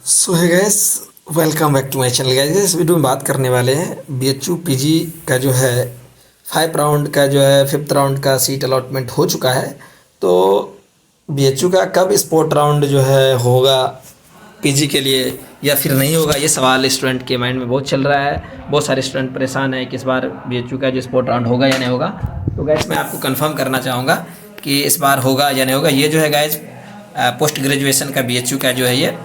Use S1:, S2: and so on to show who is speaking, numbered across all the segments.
S1: So hi guys, welcome back to my channel guys. इस video में बात करने वाले हैं बीएचयू पीजी का जो है 5 राउंड का जो है 5th राउंड का सीट अलॉटमेंट हो चुका है। तो बीएचयू का कब स्पोर्ट राउंड जो है होगा पीजी के लिए या फिर नहीं होगा, ये सवाल स्टूडेंट के माइंड में बहुत चल रहा है। बहुत सारे स्टूडेंट परेशान है कि इस बार बीएचयू का जो स्पोर्ट राउंड होगा या नहीं होगा। तो गैस मैं आपको कंफर्म करना चाहूँगा कि इस बार होगा या नहीं होगा। ये जो है गैस पोस्ट ग्रेजुएशन का बीएचयू का जो है ये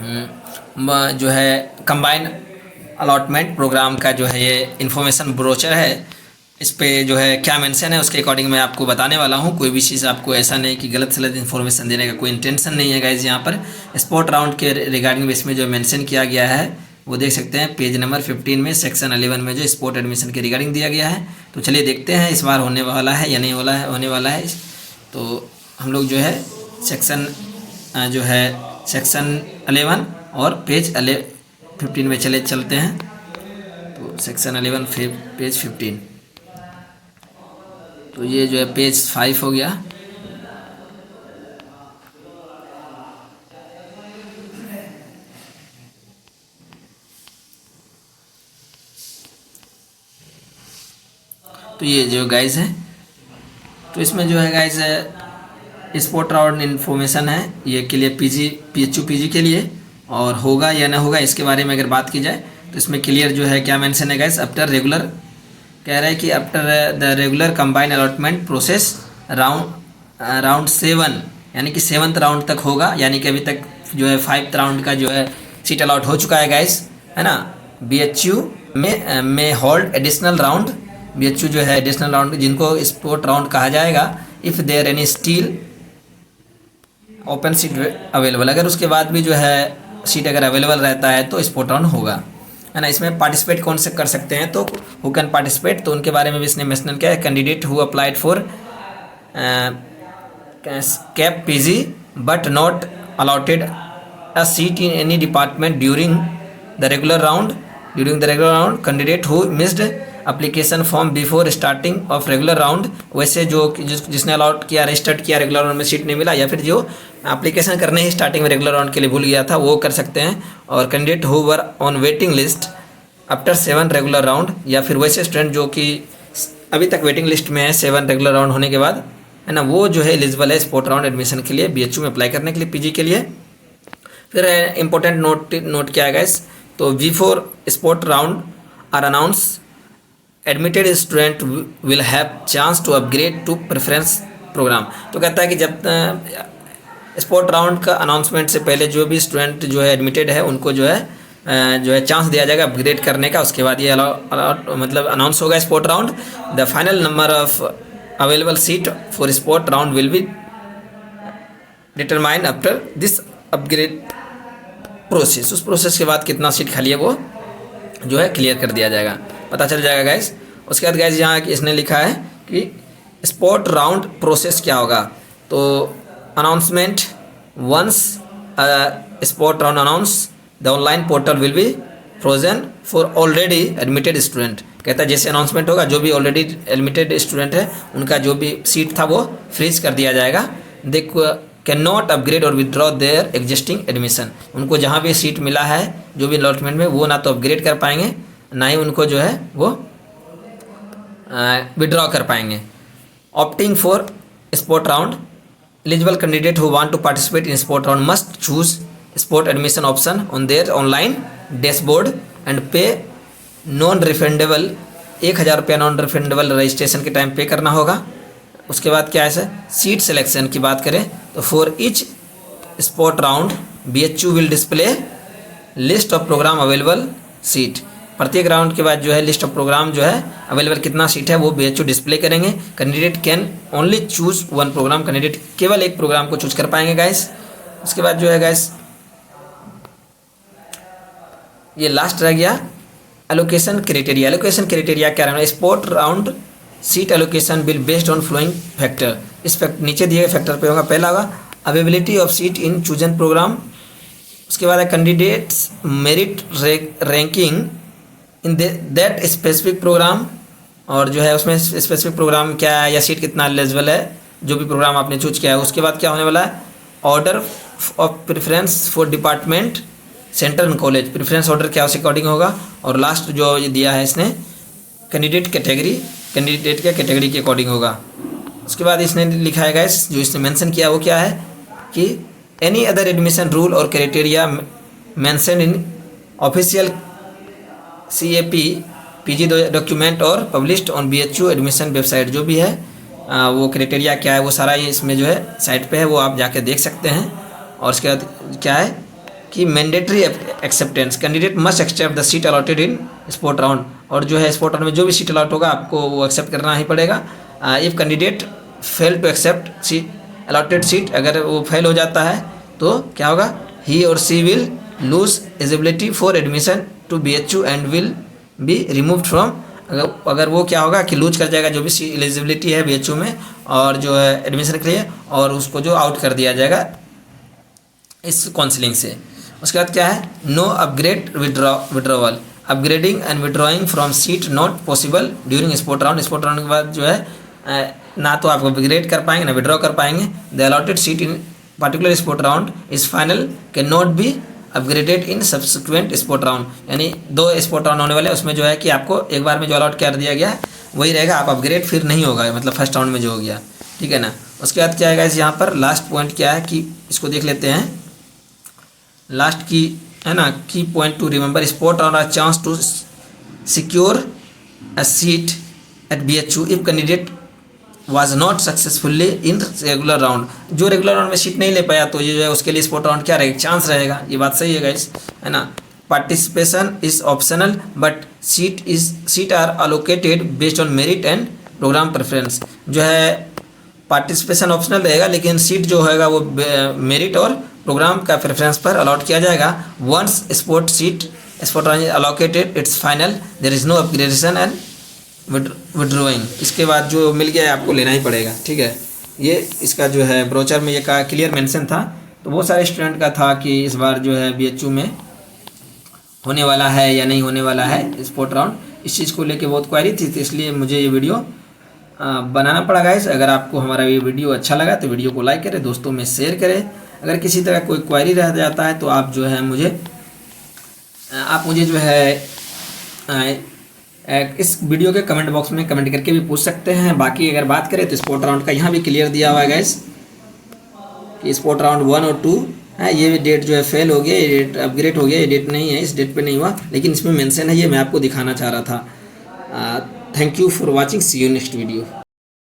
S1: जो है कंबाइन अलॉटमेंट प्रोग्राम का जो है ये इन्फॉर्मेशन ब्रोचर है। इस पे जो है क्या मेंशन है उसके अकॉर्डिंग मैं आपको बताने वाला हूँ। कोई भी चीज़ आपको ऐसा नहीं कि गलत सलत इन्फॉर्मेशन देने का कोई इंटेंशन नहीं है गाइज। यहाँ पर स्पोर्ट राउंड के रिगार्डिंग इसमें जो मेंशन किया गया है वो देख सकते हैं पेज नंबर 15 में सेक्शन 11 में जो स्पोर्ट एडमिशन के रिगार्डिंग दिया गया है। तो चलिए देखते हैं इस बार होने वाला है या नहीं होने वाला है। तो हम लोग जो है सेक्शन 11 और पेज 15 में चलते हैं। तो सेक्शन 11 फिर पेज 15, तो ये जो है पेज 5 हो गया। तो ये जो गाइज है, तो इसमें जो है गाइज स्पोर्ट राउंड इन्फॉर्मेशन है ये के लिए पीएचयू पीजी के लिए, और होगा या ना होगा इसके बारे में अगर बात की जाए तो इसमें क्लियर जो है क्या मेंशन है गाइस। आफ्टर रेगुलर कह रहा है कि after the regular combine allotment process round 7 यानी कि 7th राउंड तक होगा। यानी कि अभी तक जो है 5th राउंड का जो है सीट अलॉट हो चुका है गाइस, है ना। बीएचयू में होल्ड एडिशनल राउंड, बीएचयू जो है एडिशनल राउंड जिनको स्पोर्ट राउंड कहा जाएगा if there any still open seat available. अगर उसके बाद भी जो है सीट अगर अवेलेबल रहता है तो स्पोर्ट राउंड होगा, है ना। इसमें पार्टिसिपेट कौन से कर सकते हैं, तो हु कैन पार्टिसिपेट, तो उनके बारे में भी इसने मेंशन किया है। Candidate who applied for cap PG but not allotted a seat in any department during the regular round candidate who missed application form before starting of regular round. वैसे जिसने अलॉट किया रजिस्टर्ड किया regular round में seat नहीं मिला, या फिर जो एप्लीकेशन करने ही स्टार्टिंग में रेगुलर राउंड के लिए भूल गया था वो कर सकते हैं। और candidate who were on waiting list after 7 regular round, या फिर वैसे स्टूडेंट जो कि अभी तक वेटिंग लिस्ट में है 7 रेगुलर राउंड होने के बाद, है ना, वो जो है एलिजिबल है स्पोर्ट राउंड एडमिशन के लिए बीएचयू में अप्लाई करने के लिए पीजी के लिए। फिर इंपॉर्टेंट नोट क्या है गाइस, तो before spot round are announce admitted student will have chance to upgrade to preference programme. तो कहता है कि जब स्पोर्ट राउंड का अनाउंसमेंट से पहले जो भी स्टूडेंट जो है एडमिटेड है उनको जो है चांस दिया जाएगा अपग्रेड करने का। उसके बाद ये मतलब अनाउंस होगा sport round. The final number of available seat for spot round will be determine after this upgrade process. उस प्रोसेस के बाद कितना सीट खाली है वो जो है क्लियर कर दिया जाएगा, पता चल जाएगा गाइस। उसके बाद गाइस यहाँ इसने लिखा है कि स्पोर्ट राउंड प्रोसेस क्या होगा। तो announcement once spot round announce the online portal will be frozen for already admitted student. कहता है जैसे अनाउंसमेंट होगा जो भी ऑलरेडी एडमिटेड स्टूडेंट है उनका जो भी सीट था वो फ्रीज कर दिया जाएगा। दे कैन नॉट अपग्रेड और विदड्रॉ देयर एग्जिस्टिंग एडमिशन। उनको जहाँ भी सीट मिला है जो भी अलॉटमेंट में वो ना तो अपग्रेड कर पाएंगे ना ही उनको जो है वो विड्रॉ कर पाएंगे। Opting for spot round eligible candidate who want to participate in spot round must choose spot admission option on their online dashboard and pay non refundable 1000 रुपया नॉन रिफंडेबल रजिस्ट्रेशन के टाइम पे करना होगा। उसके बाद क्या है sir, seat selection की बात करें तो for each spot round BHU will display list of programme available seat. प्रत्येक राउंड के बाद जो है लिस्ट ऑफ प्रोग्राम जो है अवेलेबल कितना सीट है वो बीएचयू डिस्प्ले करेंगे। Candidate can only choose 1 programme, candidate केवल एक प्रोग्राम को चूज कर पाएंगे गाइस। उसके बाद जो है गाइस ये लास्ट रह गया एलोकेशन क्राइटेरिया। एलोकेशन क्राइटेरिया क्या रहना है, spot round seat allocation will based on following factor. इस नीचे दिए गए फैक्टर पे होगा। पहला होगा availability of seat in chosen programme. उसके बाद है candidates merit ranking in that specific programme, और जो है उसमें स्पेसिफिक प्रोग्राम क्या है या सीट कितना एलिजिबल है जो भी प्रोग्राम आपने चूज किया है। उसके बाद क्या होने वाला है, order of preference for department centre and college, preference order क्या उस अकॉर्डिंग होगा। और लास्ट जो ये दिया है इसने कैंडिडेट के कैटेगरी के अकॉर्डिंग होगा। उसके बाद इसने लिखा है गाइस, जो इसने मेंशन किया वो क्या है कि एनी अदर एडमिशन रूल और criteria mention in official CAP PG document और published on BHU admission website, जो भी है वो क्राइटेरिया क्या है वो सारा ये इसमें जो है साइट पे है, वो आप जाके देख सकते हैं। और उसके बाद क्या है कि mandatory acceptance, candidate must accept the seat allotted in spot round, और जो है स्पोर्ट राउंड में जो भी सीट अलॉट होगा आपको वो एक्सेप्ट करना ही पड़ेगा। If candidate fail to accept seat allotted seat, अगर वो फेल हो जाता है तो क्या होगा, ही और she will lose eligibility for admission to BHU and will be removed from, अगर वो क्या होगा कि लूज कर जाएगा जो भी एलिजिबिलिटी है BHU में और जो है एडमिशन के लिए, और उसको जो आउट कर दिया जाएगा इस काउंसलिंग से। उसके बाद क्या है, no upgrade withdrawal, upgrading and withdrawing from seat not possible during sport round, sport round के बाद जो है ना तो आप अपग्रेड कर पाएंगे ना विड्रॉ कर पाएंगे। The allotted seat in particular sport round is final can not be upgraded in subsequent sport round, यानी 2 स्पोर्ट राउंड होने वाले, उसमें जो है कि आपको एक बार में जो अलॉट कर दिया गया वही रहेगा, आप अपग्रेड फिर नहीं होगा, मतलब फर्स्ट राउंड में जो हो गया, ठीक है ना। उसके बाद क्या है गाइस, यहाँ पर लास्ट पॉइंट क्या है कि इसको देख लेते हैं। लास्ट की है ना, की point to remember, spot round are chance to secure a seat at BHU if candidate was not successfully in regular round, जो रेगुलर राउंड में सीट नहीं ले पाया तो ये जो है उसके लिए स्पोर्ट राउंड क्या रहेगा, चांस रहेगा। ये बात सही है गाइस, है ना। Participation is optional but seat are allocated based on merit and programme preference, जो है पार्टिसिपेशन ऑप्शनल रहेगा लेकिन सीट जो होगा वो मेरिट और प्रोग्राम का प्रेफरेंस पर अलॉट किया जाएगा। Once spot round allocated it's final, there is no upgradation and withdrawing, इसके बाद जो मिल गया है आपको लेना ही पड़ेगा, ठीक है। ये इसका जो है ब्रोचर में ये का क्लियर मेंशन था, तो बहुत सारे स्टूडेंट का था कि इस बार जो है BHU में होने वाला है या नहीं होने वाला है स्पोर्ट राउंड, इस चीज़ को लेके बहुत क्वेरी थी, तो इसलिए मुझे ये वीडियो बनाना पड़ा गाइस। अगर आपको हमारा ये वीडियो अच्छा लगा तो वीडियो को लाइक करें, दोस्तों में शेयर करें। अगर किसी तरह कोई क्वेरी रह जाता है तो आप जो है मुझे जो है इस वीडियो के कमेंट बॉक्स में कमेंट करके भी पूछ सकते हैं। बाकी अगर बात करें तो स्पोर्ट राउंड का यहाँ भी क्लियर दिया हुआ है गाइस कि स्पोर्ट राउंड 1 और 2 है, ये डेट जो है फेल हो गया, ये डेट अपग्रेड हो गया, ये डेट नहीं है, इस डेट पे नहीं हुआ, लेकिन इसमें मेंशन है, ये मैं आपको दिखाना चाह रहा था। Thank you for watching, see you next video.